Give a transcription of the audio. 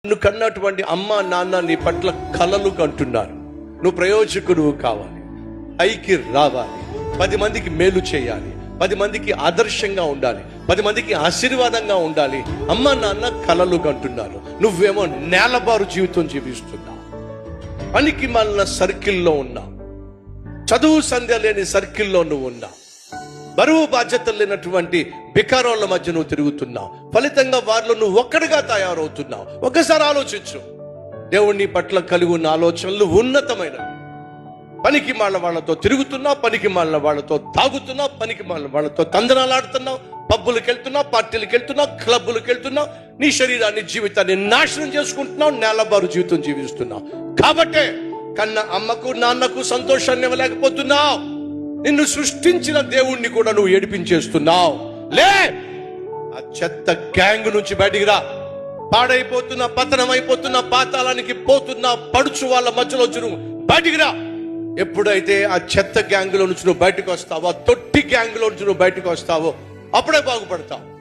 నువ్వు కన్నటువంటి అమ్మ నాన్న నీ పట్ల కలలు కంటున్నారు. నువ్వు ప్రయోజకుడు కావాలి, పైకి రావాలి, 10 మందికి మేలు చేయాలి, 10 మందికి ఆదర్శంగా ఉండాలి, 10 మందికి ఆశీర్వాదంగా ఉండాలి. అమ్మ నాన్న కలలు కంటున్నారు. నువ్వేమో నేలబారు జీవితం జీవిస్తున్నావు. పనికి మాలిన సర్కిల్లో ఉన్నావు. చదువు సంధ్య లేని సర్కిల్లో నువ్వు ఉన్నావు. బరువు బాధ్యతలు లేనటువంటి బికారోళ్ళ మధ్య నువ్వు తిరుగుతున్నావు. ఫలితంగా వారిలో నువ్వు ఒక్కడిగా తయారవుతున్నావు. ఒకసారి ఆలోచించు. దేవుని పట్ల కలిగి ఉన్న ఆలోచనలు ఉన్నతమైనవి. పనికి మాలిన వాళ్ళతో తిరుగుతున్నావు, పనికి మాలిన వాళ్ళతో తాగుతున్నావు, పనికి మాలిన వాళ్ళతో తందనాలాడుతున్నావు, పబ్బులకు వెళ్తున్నావు, పార్టీలకు వెళ్తున్నావు, క్లబ్బులకు వెళ్తున్నావు, నీ శరీరాన్ని జీవితాన్ని నాశనం చేసుకుంటున్నావు, నేలబారు జీవితం జీవిస్తున్నావు. కాబట్టే కన్న అమ్మకు నాన్నకు సంతోషాన్ని ఇవ్వలేకపోతున్నావు. నిన్ను సృష్టించిన దేవుణ్ణి కూడా నువ్వు ఏడిపించేస్తున్నావు. లే, ఆ చెత్త గ్యాంగ్ నుంచి బయటికి రా. పాడైపోతున్నా, పతనం అయిపోతున్నా, పాతాళానికి పోతున్నా పడుచు వాళ్ళ మధ్యలో నువ్వు బయటికి రా. ఎప్పుడైతే ఆ చెత్త గ్యాంగ్ లో నుంచి నువ్వు బయటకు వస్తావో, ఆ తొట్టి గ్యాంగ్ లో నుంచి నువ్వు బయటకు వస్తావో, అప్పుడే బాగుపడతావు.